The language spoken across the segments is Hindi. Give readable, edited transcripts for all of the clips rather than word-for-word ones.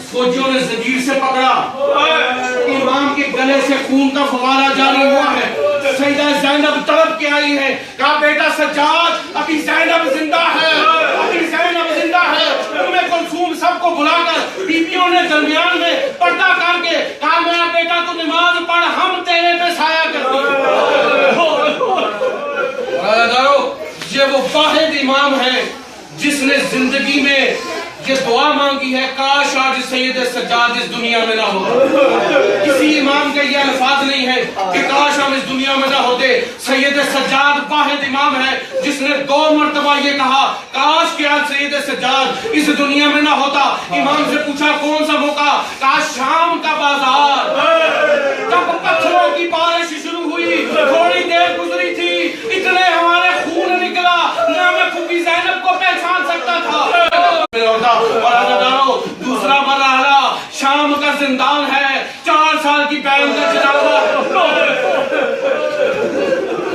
फौजियों ने जंजीर से पकड़ा, इमाम के गले से खून का फवारा जारी हुआ है। सैयदा ज़ैनब तड़प के आई है, कहा बेटा सज्जाद अभी ज़ैनब जिंदा है, अभी ज़ैनब जिंदा है। उम्मे कुलसूम सबको बुलाकर बीवियों ने दरमियान में पर्दा करके कहा मेरा बेटा तो नमाज पढ़, हम तेरे पे साया करते। ये वो वाहिद इमाम है जिसने जिंदगी में ये दुआ मांगी है, काश आज सैयद सज्जाद इस दुनिया में ना हो। किसी इमाम के ये अल्फाज नहीं है कि काश हम इस दुनिया में ना होते। सैयद सज्जाद वाहिद इमाम है जिसने 2 मरतबा ये कहा काश कि आज सैयद सज्जाद इस दुनिया में ना होता। इमाम से पूछा कौन सा मौका, कहा शाम का बाजार, जब पत्थरों की बारिश शुरू हुई, थोड़ी देर गुजरी थी, इतने हमारे खून निकला, ना मैं फूफी ज़ैनब को पहचान सकता था। और दूसरा मरहला शाम का जिंदान है, 4 साल की बहन का जनाजा,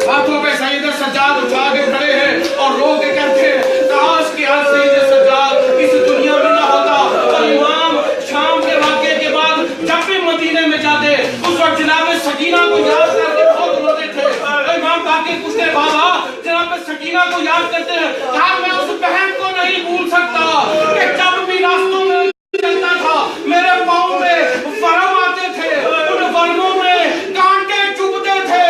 हाथों पे सैयद सज्जाद उठा के खड़े हैं और रो के कहते हैं काश कि आज सैयद सज्जाद इस दुनिया में ना होता। और इमाम शाम के वाक़े के बाद जब भी मदीने में जाते उस वक्त जनाब सकीना को याद करके बहुत रोते थे। इमाम बाकी पूछते बाबा जनाब सकीना को याद करते हैं, कहा मैं उस बहन को नहीं भूल सकता कि जब भी रास्तों में चलता था मेरे पाँव में फरम आते थे, उन वर्णों में कांटे चुभते थे।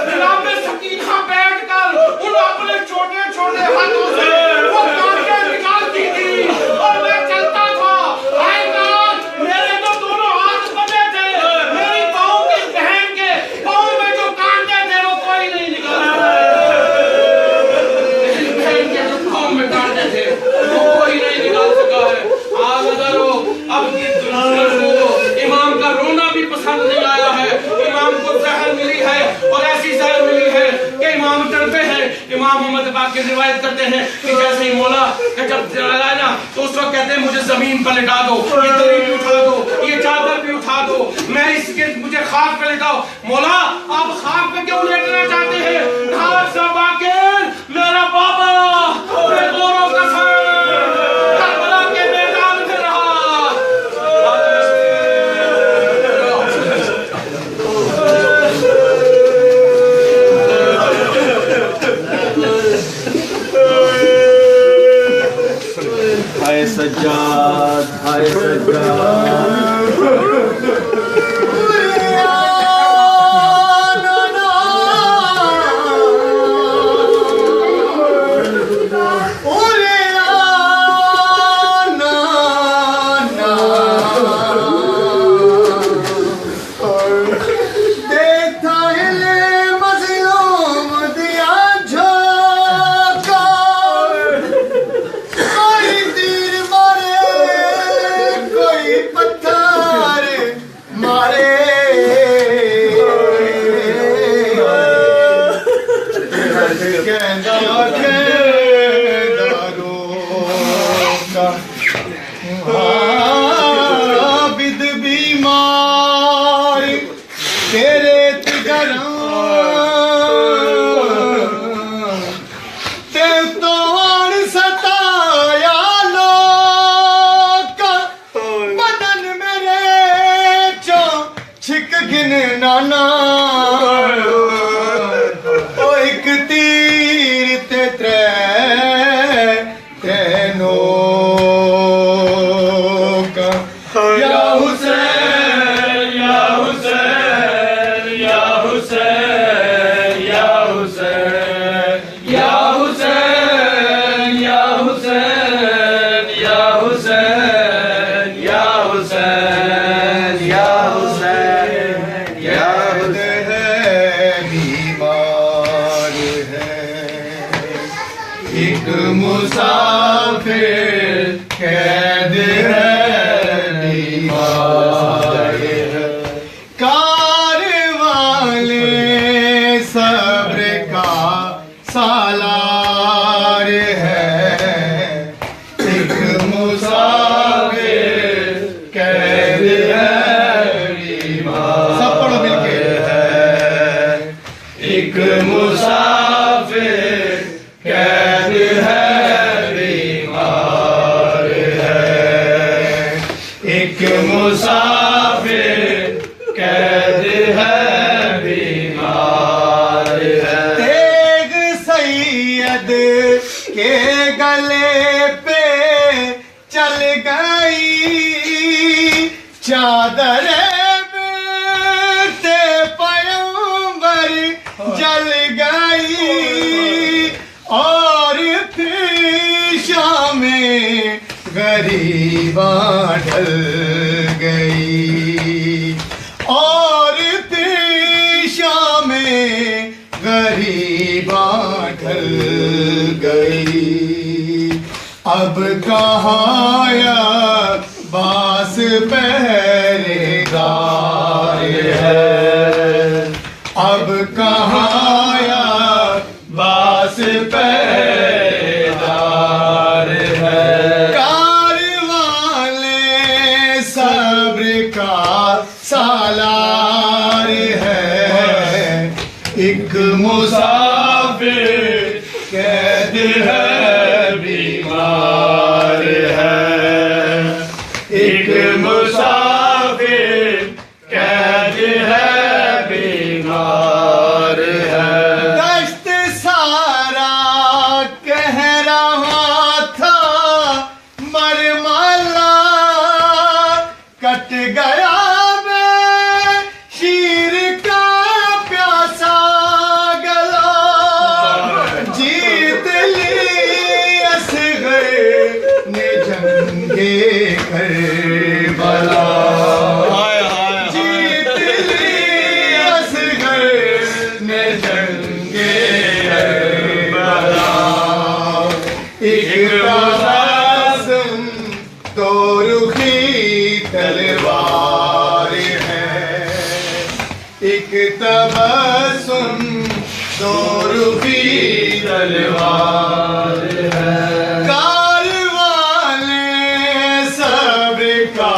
जनाब सकीना बैठकर उन अपने छोटे छोटे हाथों से वो कांटे निकालती थी और मैं चलता था। हाय काश मेरे तो दोनों हाथ बंधे थे, मेरी पाँव की बहन के पाँव में जो कांटे थे वो कोई नहीं निकाला। मेरी बहन के जो पाँव में कांटे थे वो कोई नहीं निकाल सका है। अब इमाम का रोना भी पसंद नहीं आया है। इमाम को जहर मिली है और ऐसी जहर मिली है कि इमाम तड़पे हैं। इमाम मोहम्मद बाकी रिवायत करते हैं कि जैसे ही मौला का जब जलाया ना तो उस वक्त कहते हैं मुझे जमीन पर लिटा दो, ये दरी भी उठा दो, ये चादर भी उठा दो, मैं इसके मुझे खाक पे लिटाओ। मौला आप खाक पे क्यों लेटना चाहते हैं? मेरा बाबा गौरों का करबला के मैदान में रहा। हाय सज्जाद, हाय सज्जाद, आबिद बीमार तेरे तिगरा ते तोड़ सताया लोग बदन मेरे चो छिक गिन नाना ओ एक तीर ते त्रै या हुसैन एक मुसाफिर कैद है बीमार है। तेग सैयद के गले पे चल गई चादर ते पैगंबर जल गई और फिर शाम में गरीबा ढल गई और फिर शाम में गरीबा ढल गई। अब कहाँ या बास पहरेदार है, अब कहाँ या बास पहरेदार है। कारवाले सब्र का सालार है, एक मुसाफिर कैद है बीमार है, एक मुसाफिर कैद है बीमार है। दश्त सारा कह रहा था मरमला कट गया मैं शीर का प्यासा गला, जीत ली असगर ने जंगे करबला, जीत ली असगर ने जंगे करबला। एक तबस्सुम तो रुखी तलवार है, एक तबस्सुम तो रुखी तलवार है। कारवाले सब्र का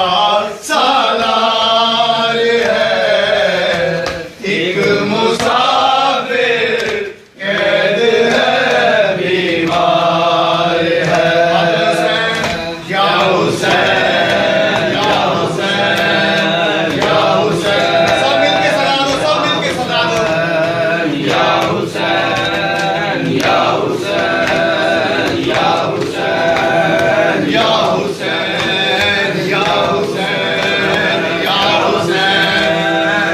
सालार है, एक मुसाफिर कैद है बीमार है। या हुसैन या हुसैन या हुसैन, सब मिलके सदा दो, सब मिलके सदा दो। या हुसैन या हुसैन या हुसैन या हुसैन या हुसैन या हुसैन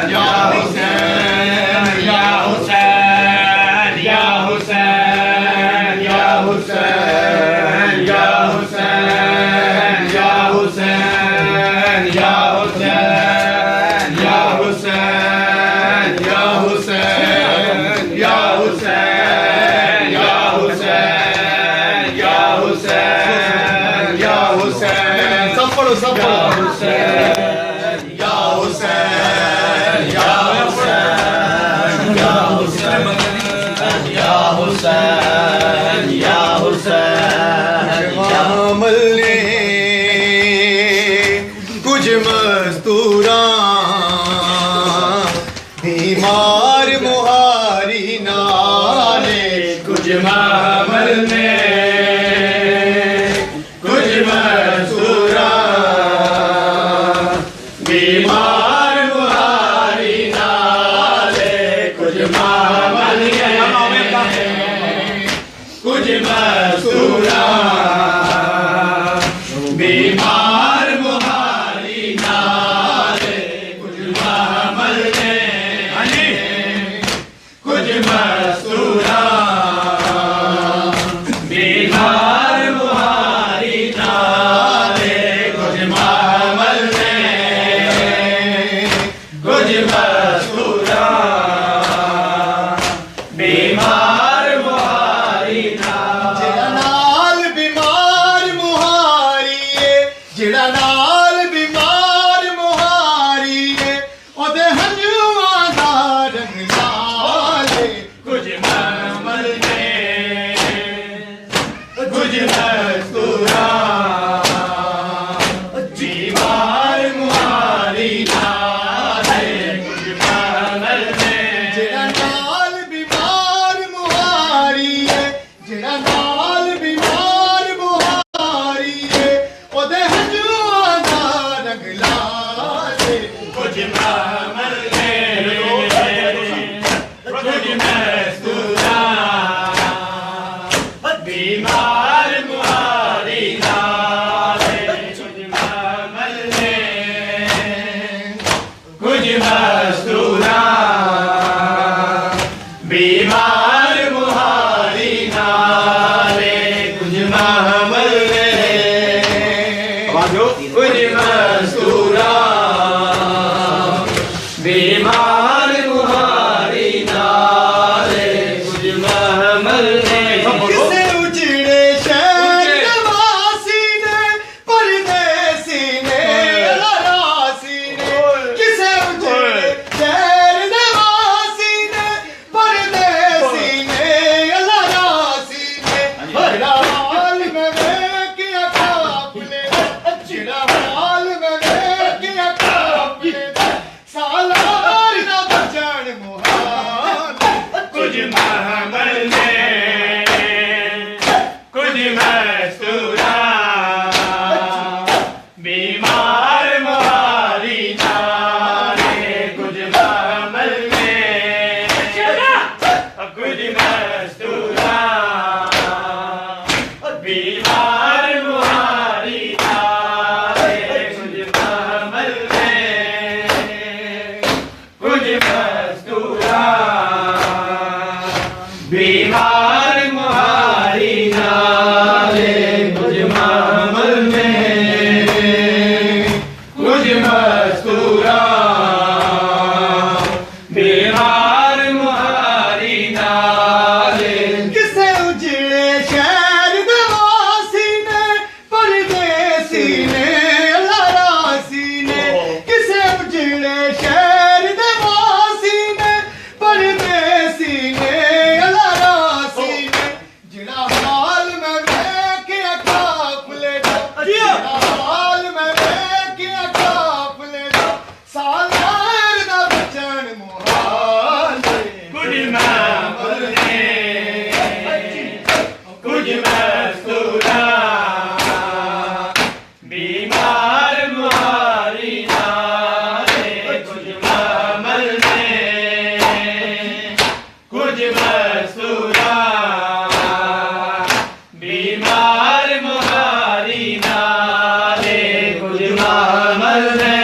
या हुसैन या हुसैन या हुसैन या हुसैन या हुसैन या हुसैन या हुसैन या हुसैन या हुसैन या हुसैन या हुसैन या हुसैन या हुसैन, सब पढ़ो सब पढ़ो। हुसैन या हुसैन या हुसैन या हुसैन या हुसैन या हुसैन। अमल ने कुछ मस्तूरा बीमार मुहारी नाले, कुछ महमल ने कुछ मस्तूरा बीमार मुहारी नाले, कुछ महमल ने कुछ मस्तूरा बीमार मुहारी नाले, कुछ महमल ने कुछ मस्तूरा बीमार मुहारी नाले, कुछ महमल ने कुछ मस्तूरा बीमार मुहारी नाले। जेड़ा नाल बीमार मुहारी है, जेड़ा नाल बीमार मुहारी है, ओदे हंजुआं दा रंग लाल है, कुछ महमल ने कुछ मस्तूरा बीमार मुहारी नाले, कुछ महमल ने। जेड़ा नाल बीमार मुहारी है, जेड़ा नाल बीमार मुहारी है, ओदे हंजुआं आजो कुछ मस्तूरा बीमार मुहारी नारे कुछ महमल ने किसे उजड़े शहर वासी ने परदेसी ने लरासी ने किसे उजड़े शहर वासी ने परदेसी ने लरासी ने बड़ा हाल में क्या काफले चिड़ा हाल में क्या काफले सालार ना बचन मुहाल कुछ महमल ने कुछ मस्तूरा बीमार मुहारी नारे कुछ महमल में कुछ मस्तूरा बीमार मुहारी नारे कुछ महमल में कुछ मस्तूरा बीमार मुहारी नारे कुछ महमल में कुछ मस्तूरा बीमार मुहारी नारे किसे उजड़े शहर वासी ने परदेसी ने लरासी ने किसे उजड़े शहर वासी ने परदेसी ने लरासी ने जिड़ा हाल में क्या काफले हाल में क्या काफले सालार दा बचन मुहाल कुछ महमल ने कुछ मस्तूरा बीमार मुहारी नारे कुछ महमल ने कुछ मस्तूरा बीमार मुहारी नारे कुछ महमल ने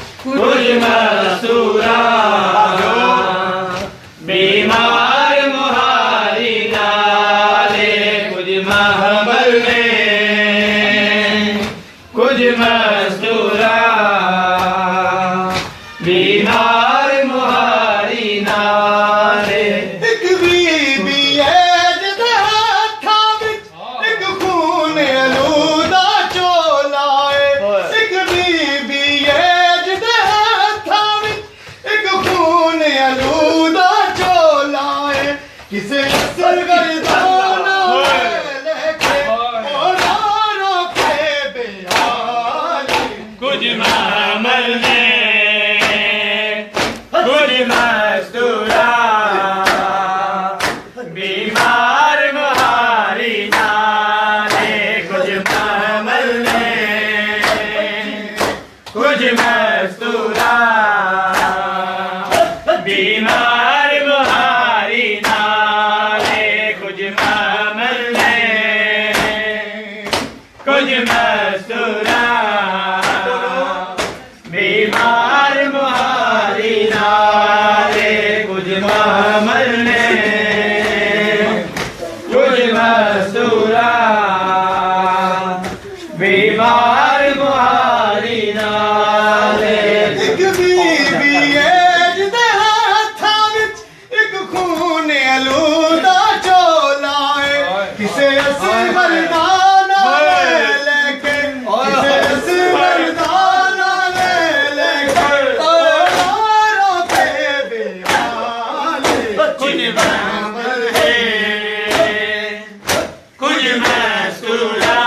कुछ मस्तूरा बीमार मुहारी नारे कुछ महमल ने कुछ मस्तूरा बीमार मुहारी नारे एक बीबी है जिहदे हत्थां विच एक खून अलूदा चोला है एक बीबी है जिहदे हत्थां विच एक खून अलूदा चोला है किसे असर गर्दाना लेके और रोके बेहाल कुछ महमल ने कुछ मस्तूरा बीमार मुहारी नारे कुछ महमल ने कुछ मस्तूरा बीमार मुहारी नारे कुछ महमल ने कुछ मस्तूरा बीमार मुहारी नारे कुछ महमल ने कुछ मस्तूरा बीमार मुहारी नारे एक बीबी है जिहदे हत्थां विच एक खून अलूदा चोला है किसे असर मर्दाना लेके किसे असर मर्दाना लेके रोके बेहाल कुछ महमल है कुछ मस्तूरा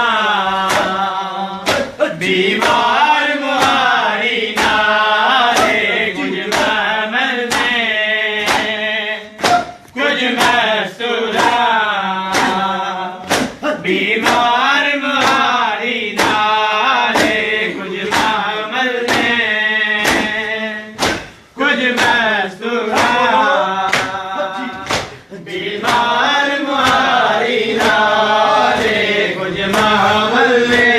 बीमार मुहारी नारे कुछ महमल में कुछ मस्तूरा बीमार मुहारी नारे कुछ महमल में कुछ मस्तूरा बीमार मुहारी नारे कुछ महमल में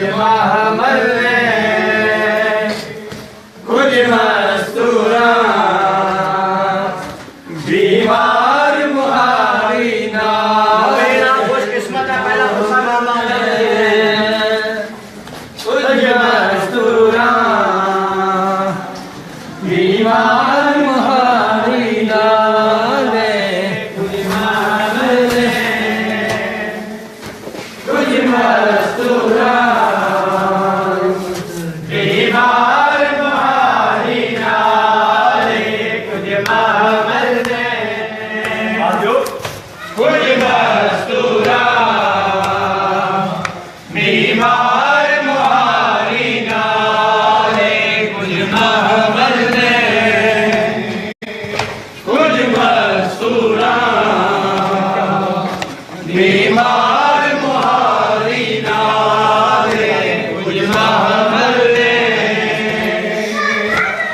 महमल कुछ मस्तूरा बीमार मुहारी ना खुशकिस्मत है पहला कुछ मस्तूरा बीमार मुहारी ना कुछ महमल कुछ मस्तूरा बीमार मुहारी ना कुछ महमल कुछ मस्तूरा बीमार मुहारी ना कुछ महमल कुछ मस्तूरा बीमार मुहारी ना कुछ महमल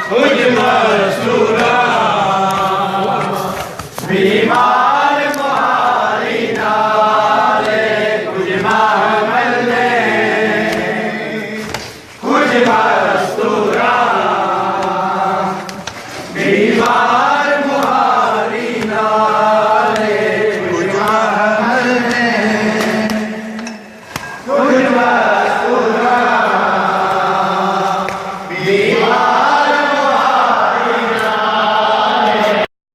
कुछ मस्तूरा बीमार